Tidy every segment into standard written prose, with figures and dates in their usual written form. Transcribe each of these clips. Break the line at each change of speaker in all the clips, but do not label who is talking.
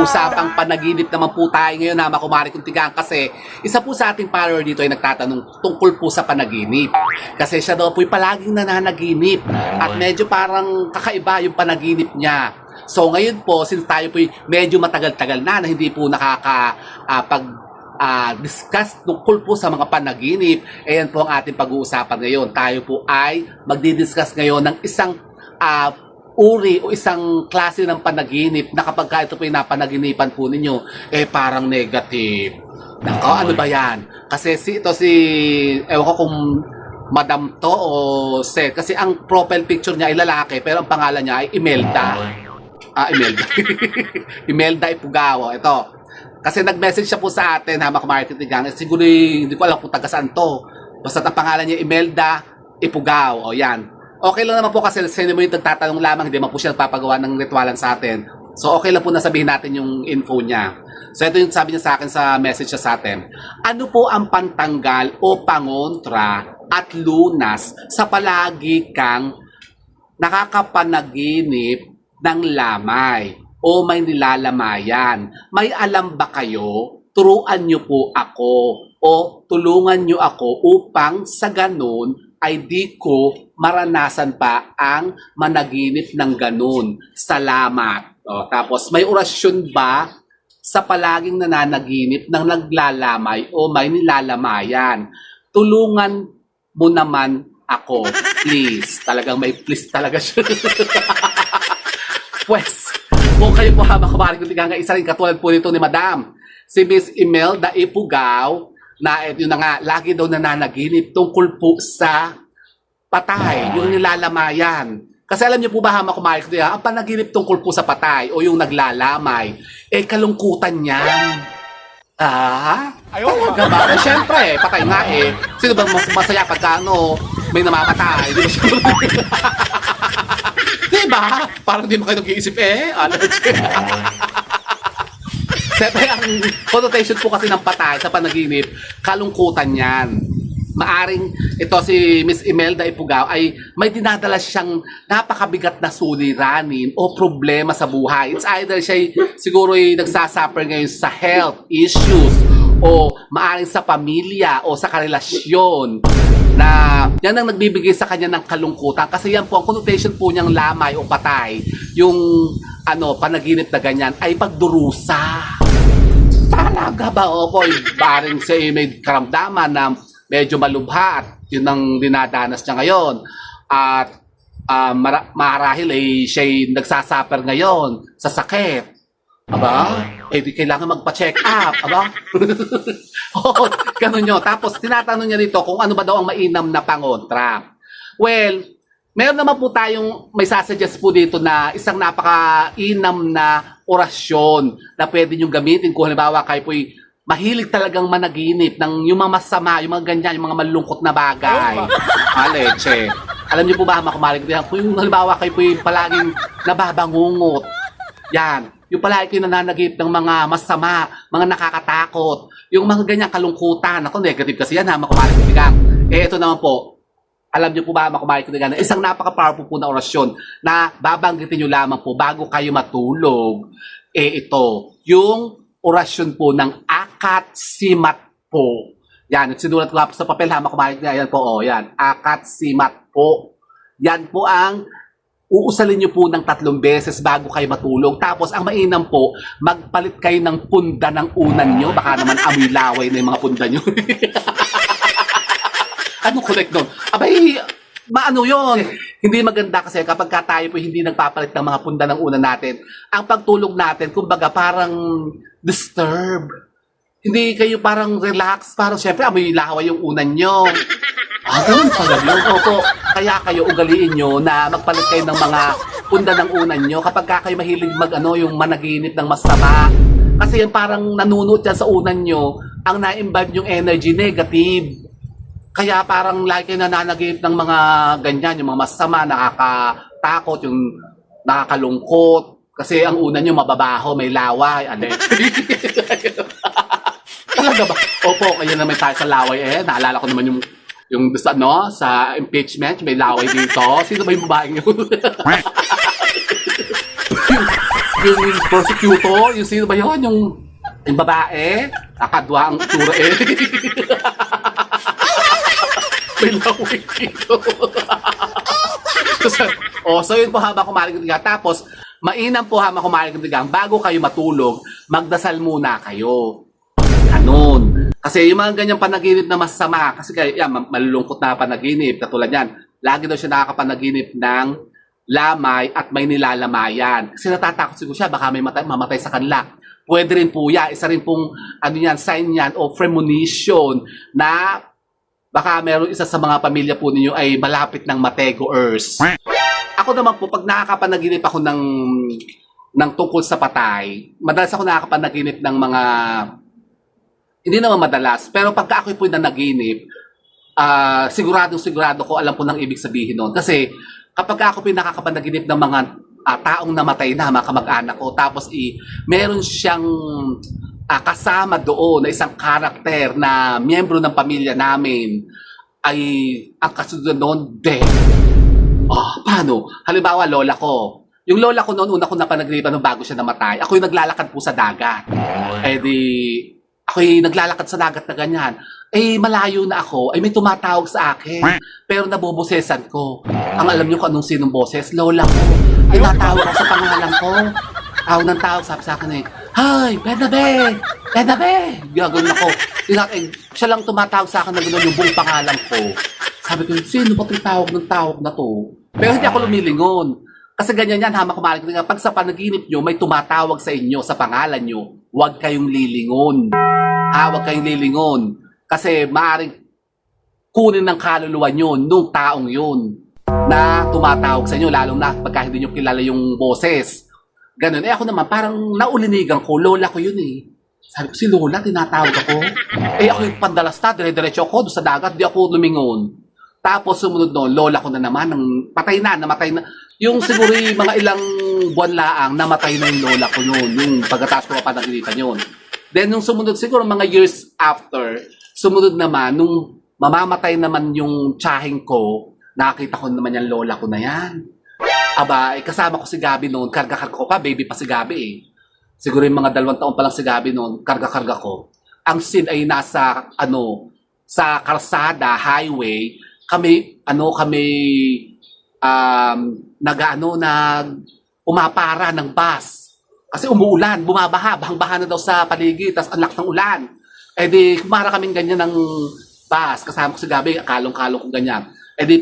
usapang panaginip naman po tayo ngayon na Kumari Kuntigang kasi isa po sa ating follower dito ay nagtatanong tungkol po sa panaginip. Kasi siya daw po ay palaging nananaginip at medyo parang kakaiba yung panaginip niya. So ngayon po, since tayo po ay medyo matagal-tagal na hindi po discuss tungkol po sa mga panaginip, ayan po ang ating pag-uusapan ngayon. Tayo po ay magdi-discuss ngayon ng isang uri o isang klase ng panaginip na kapag ito po yung napanaginipan po ninyo, parang negative. Nako, ano ba yan? Kasi ewan ko kung madam to o Seth. Kasi ang profile picture niya ay lalaki, pero ang pangalan niya ay Imelda. Imelda. Imelda Ipugao. Ito. Kasi nag-message siya po sa atin, Kumari Kuntigang. Siguro hindi ko alam kung taga saan to. Basta ang pangalan niya Imelda Ipugao. O yan. Okay lang naman po kasi sino mo yung nagtatanong lamang, hindi man po siya nagpapagawa ng ritualan sa atin. So okay lang po na sabihin natin yung info niya. So ito yung sabi niya sa akin sa message niya sa atin. Ano po ang pantanggal o pangontra at lunas sa palagi kang nakakapanaginip ng lamay o may nilalamayan? May alam ba kayo? Turuan niyo po ako o tulungan niyo ako upang sa ganun ay di ko maranasan pa ang managinip ng ganun. Salamat. Tapos, may orasyon ba sa palaging nananaginip ng naglalamay o may nilalamayan? Tulungan mo naman ako, please. Talagang may please talaga siya. Pues, kung kayo po Kumari Kuntigang, isa rin katulad po nito ni Madam, si Miss Imelda Ipugao, na yun na nga, lagi daw nananaginip tungkol po sa patay, yung nilalamayan. Kasi alam niyo po ba Kumari Kuntigang, ang panaginip tungkol po sa patay o yung naglalamay, kalungkutan niyan. Talaga ba? Siyempre, patay nga Sino ba masaya pagka may namamatay? Di ba siya? Diba? Parang di mo kayo nag-iisip Siyempre, ang connotation po kasi ng patay sa panaginip, kalungkutan yan. Maaring ito si Miss Imelda Ipugao ay may dinadala siyang napakabigat na suliranin o problema sa buhay. It's either siya siguro nagsasuffer ngayon sa health issues o maaring sa pamilya o sa karelasyon na yan ang nagbibigay sa kanya ng kalungkutan. Kasi yan po, ang connotation po niyang lamay o patay, yung panaginip na ganyan, ay pagdurusa. Talaga ba? Opo, baring siya may karamdaman na medyo malubha at yun ang dinadanas niya ngayon. At marahil siya nagsasuffer ngayon sa sakit. Aba? Di kailangan magpa-check up. Aba? Ganun yun. Tapos tinatanong niya dito kung ano ba daw ang mainam na pangontra. Well, meron naman po tayong may sasuggest po dito na isang napaka-inam na orasyon na pwede nyo gamitin kung halimbawa kayo po'y mahilig talagang managinip ng yung mga masama, yung mga ganyan, yung mga malungkot na bagay. Leche. Alam niyo po ba, Kumari Kuntigang, kung yung halimbawa kayo po'y palaging nababangungot, yan, yung palagi kayo nananaginip ng mga masama, mga nakakatakot, yung mga ganyan kalungkutan. Ako, negative kasi yan Kumari Kuntigang. Ito naman po, alam niyo po ba Kumari Kuntigang, isang napaka-powerful po na orasyon na babanggitin niyo lamang po bago kayo matulog. Ito, yung orasyon po ng Akat Simat po. Yan, sinulat ko sa papel Kumari Kuntigang. Yan po, yan, Akat Simat po. Yan po ang uusalin niyo po ng 3 beses bago kayo matulog. Tapos, ang mainam po, magpalit kayo ng punda ng unan niyo. Baka naman amoy laway na yung mga punda niyo. Ano correct doon? Abay, maano yun? Hindi maganda kasi kapag tayo po hindi nagpapalit ng mga punda ng unan natin, ang pagtulog natin, kumbaga parang disturb. Hindi kayo parang relax, parang syempre amoy laway yung unan niyo. Ganun pala yun. Opo, kaya kayo ugaliin nyo na magpalit kayo ng mga punda ng unan nyo kapag kayo mahilig yung managinip ng masama. Kasi yan parang nanunot yan sa unan nyo, ang na-imbibe yung energy negative. Kaya parang lagi kayo nananaginip ng mga ganyan, yung mga masama, nakakatakot, yung nakakalungkot. Kasi ang unan nyo mababaho, may laway. Talaga ba? Opo, kaya naman tayo sa laway Naalala ko naman yung sa impeachment, may laway dito. Sino ba yung babaeng yun? Yung prosecutor, yung sino ba yun? Yung babae, nakadwa ang tsura eh. May lawig dito. So yun po habang kumaligdigang. Tapos, mainam po habang kumaligdigang, bago kayo matulog, magdasal muna kayo. Ganun. Kasi yung mga ganyang panaginip na masama, kasi kaya malulungkot na panaginip, katulad yan, lagi daw siya nakakapanaginip ng lamay at may nilalamayan. Kasi natatakot siguro siya, baka may mamatay sa kanila. Pwede rin po yan, isa rin pong sign yan o premonition na baka meron isa sa mga pamilya po ninyo ay malapit ng matego earth. Ako naman po, pag nakakapanaginip ako ng tungkol sa patay, madalas ako nakakapanaginip ng mga, hindi naman madalas, pero pagka ako po nanaginip, sigurado ko alam po ng ibig sabihin noon. Kasi kapag ako nakakapanaginip ng mga taong namatay na, mga kamag-anak ko, tapos meron siyang kasama doon na isang karakter na miyembro ng pamilya namin, ay ang kasunod noon, death. Paano? Halimbawa, lola ko. Yung lola ko noon, una ko napanaginipan nung bago siya namatay. Ako yung naglalakad po sa dagat. Ako yung naglalakad sa dagat na ganyan. Malayo na ako, may tumatawag sa akin. Pero nabobosesan ko. Ang alam niyo kung anong sinong boses? Lola ko. Natawag ako sa pangalan ko. Tawag ng tawag, sabi sa akin Hi, Benabe! Benabe! Gagawin ako. Siya lang tumatawag sa akin na gano'n yung buong pangalan ko. Sabi ko, sino ba itong tawag ng tawag na to? Pero hindi ako lumilingon. Kasi ganyan yan, hama kumalik. Pag sa panaginip nyo, may tumatawag sa inyo, sa pangalan nyo, huwag kayong lilingon. Huwag kayong lilingon. Kasi maaaring kunin ng kaluluwa nyo nung taong yun na tumatawag sa inyo, lalo na pagka hindi nyo kilala yung boses. Ganun. Ako naman, parang naulinigan ko, lola ko yun eh. Sabi ko, si lola, tinatawag ako. Ako yung pandalas na, dire-diretso ako doon sa dagat, di ako lumingon. Tapos sumunod noon, lola ko na naman, namatay na. Yung siguro mga ilang buwan laang, namatay na yung lola ko noon, yung pagkatapos ko mapanaginitan yun. Then yung sumunod, siguro mga years after, sumunod naman, nung mamamatay naman yung tiyahing ko, nakita ko naman yung lola ko na yan. Kasama ko si Gabi noon, karga-karga ko pa, baby pa si Gabi eh. Siguro yung mga 2 taon pa lang si Gabi noon, karga-karga ko. Ang scene ay nasa, sa karsada, highway, kami umapara ng bus. Kasi umuulan, bumabaha, bahang-baha na daw sa paligid, tas ang lakas ng ulan. Kumara kaming ganyan ng bus, kasama ko si Gabi, kalong-kalong ko ganyan.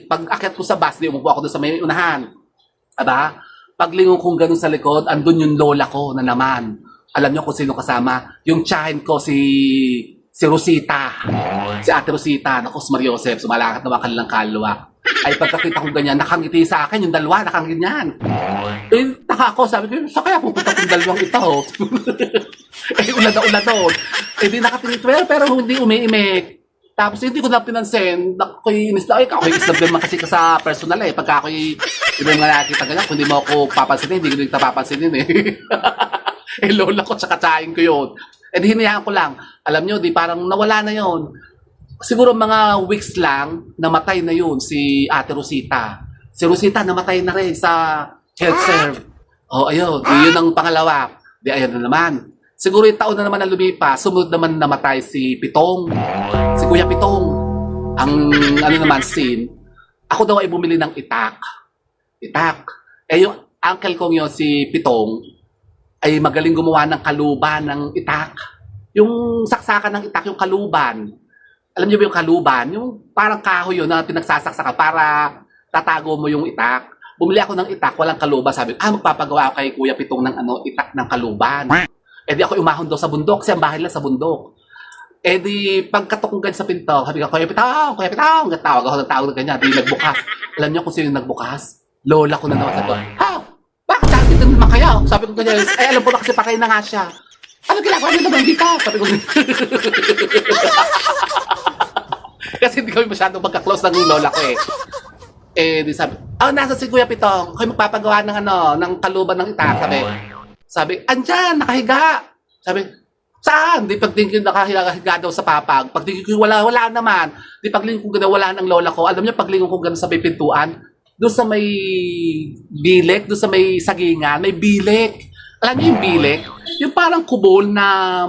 Pag akyat ko sa bus, umupo ako doon sa may unahan. Paglingon kong ganun sa likod, andun yung lola ko na naman. Alam niyo kung sino kasama? Yung tiyahin ko, si Rosita. Si Ate Rosita, naku, si Maria Joseph, sumalakat naman kanilang kaluluwa. Pagkakita ko ganyan, nakangiti sa akin, yung dalawa, nakanginyan. Taka ko, sabi ko, sa kaya pupunta kong dalawang ito? Ulan na ulan doon. Di nakatingin, pero hindi umiimik. Tapos hindi ko na pinansin, ako'y isnab naman kasi sa personal pagka ako'y hindi mo nga nakikita ganyan, kung hindi mo ako papansinin, hindi ko din papansinin lola ko tsaka tsahin ko yun. Hinayaan ko lang. Alam nyo, parang nawala na yun. Siguro mga weeks lang, namatay na yun si Ate Rosita. Si Rosita namatay na rin sa health serve. Ayun, yun ang pangalawa. Ayun na naman. Siguro yung taon na naman na lumipas, sumunod naman namatay si Pitong. Si Kuya Pitong. Ang scene, ako daw ay bumili ng itak. Yung uncle kong yun, si Pitong, ay magaling gumawa ng kaluban ng itak. Yung saksakan ng itak, yung kaluban. Alam niyo ba yung kaluban? Yung parang kahoy yun na pinagsasaksakan para tatago mo yung itak. Bumili ako ng itak, walang kaluban. Sabi ko, magpapagawa ako kay Kuya Pitong ng itak ng kaluban. Ako umahon daw sa bundok, kasi ang bahay lang sa bundok. Pagkatok ko ganyan sa pinto, sabi ko, Kuya Pitong, tawag ako ng tawag na ganyan. Nagbukas. Alam niyo kung sino yung nagbukas? Lola ko na naman. Sabi ko, bakit dati ito naman kayo? Sabi ko ganyan, alam po na kasi patay na nga siya. Ano ginagawa niyo naman dito? Sabi ko, kasi hindi kami masyadong magka-close ng lola ko di sabi, nasa si Kuya Pitong, kayo magpapagawa ng kaluban ng itak. Sabi, andyan, nakahiga. Sabi, saan? Di pagtingin nakahiga daw sa papag. Pagtingin ko, wala naman. Di paglingon ko gano'n, wala ng lola ko. Alam niyo, paglingon ko gano'n sa may pintuan, doon sa may bilik, doon sa may sagingan, may bilik. alam niyo yung bilik? Yung parang kubol na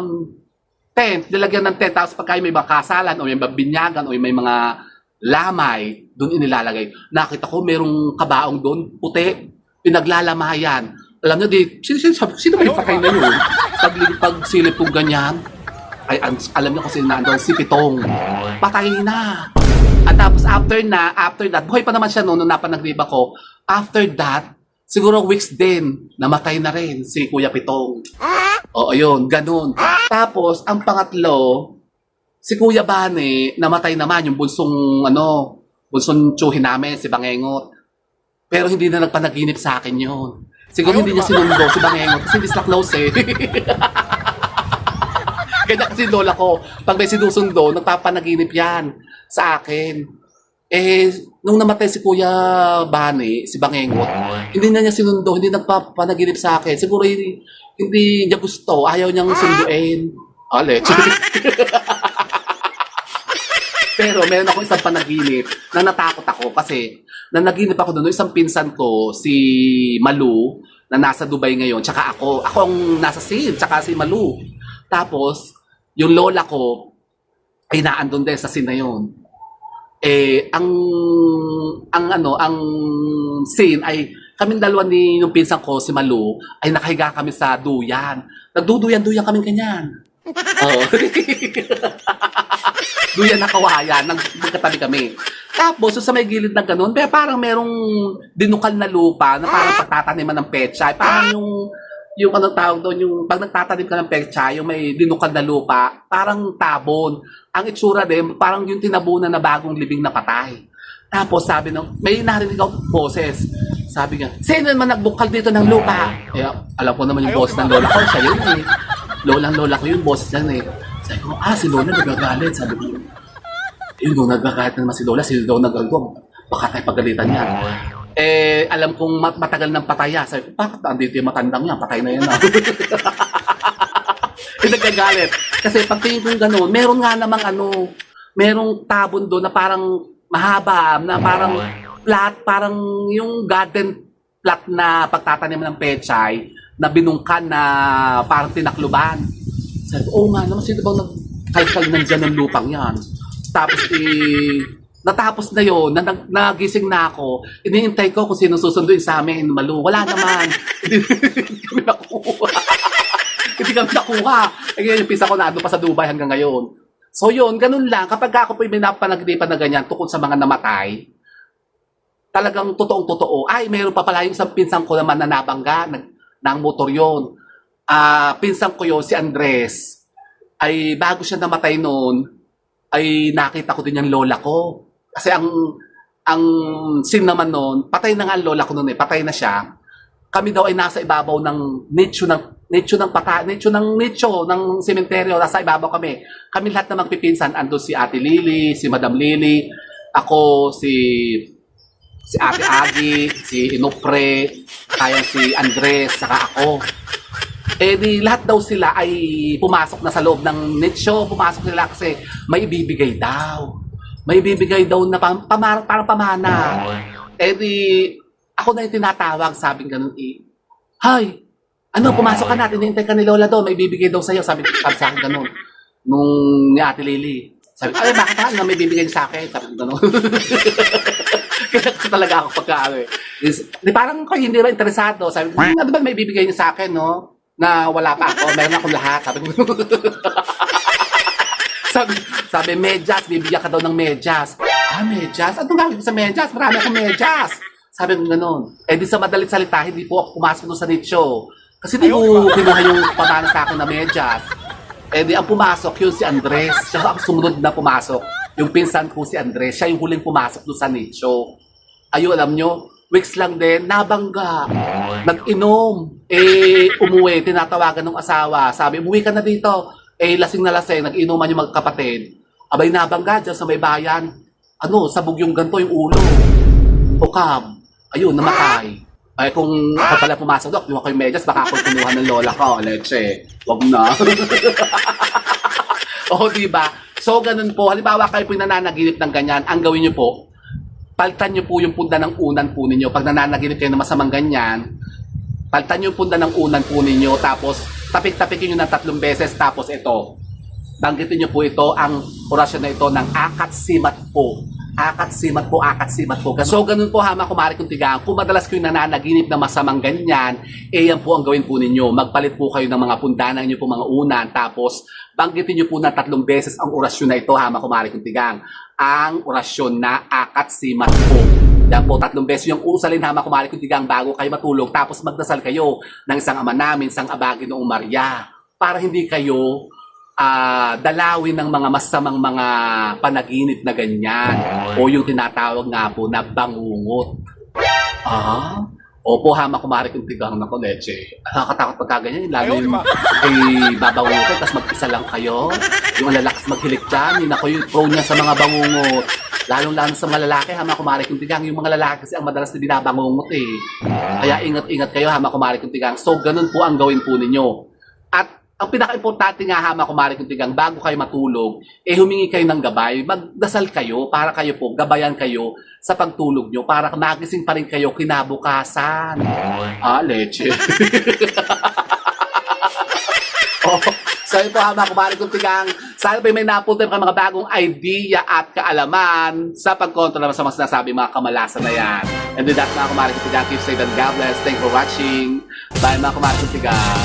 tent, nilagyan ng tent, tapos pagka may mga kasalan, o may mga binyagan, o may mga lamay, doon inilalagay. Nakita ko, merong kabaong doon, puti, pinaglalamayan. Alam niyo, sino may patay na yun? Pag silip kong ganyan, ay, alam niyo kasi nandun, si Pitong. Patay na. At tapos after that, buhay pa naman siya noon nung napanagriba ko. After that, siguro weeks din, namatay na rin si Kuya Pitong. O, ayun, ganun. Tapos, ang pangatlo, si Kuya Bane, namatay naman yung bunsong tsuhin namin, si Bangengot. Pero hindi na nagpanaginip sa akin yun. Siguro hindi niya sinundo si Bangengot kasi hindi sila close eh. Kaya kasi lola ko, pag may sinusundo, nagpapanaginip yan sa akin. Eh, nung namatay si Kuya Bane, si Bangengot, hindi na niya sinundo, hindi nagpapanaginip sa akin. Siguro hindi niya gusto, ayaw niyang sunduin. Alex. Pero meron ako isang panaginip na natakot ako kasi nanaginip ako doon, isang pinsan ko, si Malu, na nasa Dubai ngayon, tsaka ako. Ako ang nasa scene, tsaka si Malu. Tapos, yung lola ko ay naandun din sa scene na yun. Eh, ang scene ay kaming dalawa ni yung pinsan ko, si Malu, ay nakahiga kami sa duyan. Nagduduyan-duyan kami ganyan. Oo. Duyan na kawayan, magkatabi kami. Tapos, sa may gilid na ganun, parang merong dinukal na lupa na parang pagtataniman ng pechay. Parang yung anong tawag doon, yung pag nagtatanim ka ng pechay, yung may dinukal na lupa, parang tabon. Ang itsura din, parang yung tinabunan na bagong libing na patay. Tapos sabi may narinig ako boses. Sabi niya, sino naman nagbukal dito ng lupa? Eh, alam ko naman yung boses ng lola ko, siya yun eh. Lola ko yung boses lang eh. Sabi ko, si Lola nagagalit. Sabi ko, yun, nagagalit na naman si Lola. Si Lola nagagalit. Baka tayo pagalitan niya. Eh, alam kong matagal ng pataya. Sabi ko, bakit andito yung matandang niya? Patay na yan. Eh, nagagalit. Kasi pagtingin kong gano'n, meron nga namang merong tabon doon na parang mahaba, na parang plat, parang yung garden plat na pagtatanim ng pechay, na binungkan na parang tinakluban. Sabi ko, nga naman, sino bang nagkalkal nandyan ng lupang yan? Tapos, natapos na yun, nagising na ako, iniintay ko kung sino susunduin sa amin, Malu. Wala naman. Hindi kami nakuha. Hindi kami nakuha. Yung pisa ko na pa sa Dubai hanggang ngayon. So yun, ganun lang. Kapag ako po may napanagdipan na ganyan tukol sa mga namatay, talagang totoong-totoo. Ay, mayroon pa pala yung isang pinsan ko naman na nabangga ng motor yun. Pinsan ko yun, si Andres, ay bago siya namatay noon, ay nakita ko din yung lola ko. Kasi ang scene naman noon, patay na nga ang lola ko noon eh, patay na siya. Kami daw ay nasa ibabaw ng nicho ng sementeryo, nasa ibabaw kami. Kami lahat na magpipinsan, ando si Ate Lily, si Madam Lily, ako, si Ate Agi, si Inopre, kaya si Andres, saka ako. Eh di lahat daw sila ay pumasok na sa loob ng nicho, pumasok sila kasi may ibibigay daw. May ibibigay daw na parang pamana. Eh di ako na yung tinatawag, sabing ganun eh. Hay, pumasok ka na, tinintay ka ni Lola doon, may ibibigay daw sa'yo, sabi sa akin ganun. Nung ni Ate Lily. Sabi ko, bakit ka na may bibigay sa akin? Sabi ko ganun. Kaya kasi talaga ako pagka parang ko hindi ba interesado. Sabi ko, ano ba may bibigay niyo sa akin, no? Na wala pa ako, meron akong lahat. Sabi ko, sabi, medyas, bibigyan ka daw ng medyas. Medyas? Ano gagawin sa medyas? Marami akong medyas. Sabi ko gano'n. Eh di sa madalit salita, hindi po ako pumasok doon sa nicho. Kasi di ko kinuha yung pamana sa akin na medyas. Eh di ang pumasok yun si Andres. Siya ang sumunod na pumasok. Yung pinsan ko si Andres, siya yung huling pumasok doon sa nicho. Ayun, alam nyo, weeks lang din, nabangga. Nag-inom. Eh, umuwi, tinatawagan ng asawa. Sabi, umuwi ka na dito. Eh, lasing na lasing, nag-inuman yung magkapatid. Abay, nabangga dyan sa may bayan. Sabog yung ganto, yung ulo. Ukam. Ayun, namatay. Ay, kung ako pala pumasok doon, yung ako yung medyas, baka ako kinuha ng lola ko. Leche, wag na. Diba? So, ganun po. Halimbawa, kayo po yung nananaginip ng ganyan. Ang gawin nyo po, palitan nyo po yung punda ng unan po ninyo. Pag nananaginip kayo ng masamang ganyan, Palitan yung punda ng unan po ninyo, tapos tapik-tapikin nyo ng 3 beses, tapos ito. Banggitin nyo po ito, ang orasyon na ito ng akat simat po. Akat simat po, akat simat po. So, ganun po hama kumari kung tigang. Kung madalas kayo nananaginip na masamang ganyan, yan po ang gawin po ninyo. Magpalit po kayo ng mga pundanan nyo po mga unan, tapos banggitin nyo po ng 3 beses ang orasyon na ito hama kumari kung tigang. Ang orasyon na akat simat po. Yan po, 3 beses yung usalin hama kumari kung tigang bago kayo matulog, tapos magdasal kayo ng isang ama namin, isang abagi noong Maria, para hindi kayo dalawin ng mga masamang mga panaginip na ganyan o yung tinatawag nga po na bangungot. Opo, hama kumari kung tigang na ko, leche. Nakakatakot pagka ganyan, lalo yung babangutin, tapos mag-isa lang kayo. Yung lalakas maghilik dyan, yun ako yung prone niya sa mga bangungot. Lalong-lalo sa mga lalaki, hama kumari kung tigang. Yung mga lalaki kasi ang madalas na binabangungot eh. Kaya ingat-ingat kayo, hama kumari kung tigang. So, ganun po ang gawin po ninyo. At ang pinaka-importante nga hama kumari kung tigang, bago kayo matulog, humingi kayo ng gabay, magdasal kayo para kayo po, gabayan kayo sa pagtulog nyo para magising pa rin kayo kinabukasan. Leche. So ito hama kumari kung tigang, sana pa may napunta ka mga bagong idea at kaalaman sa pagkontrola sa mga sinasabi mga kamalasan na yan. And with that mga kumari kung tigang, keep safe and God bless. Thanks for watching. Bye mga kumari kung tigang.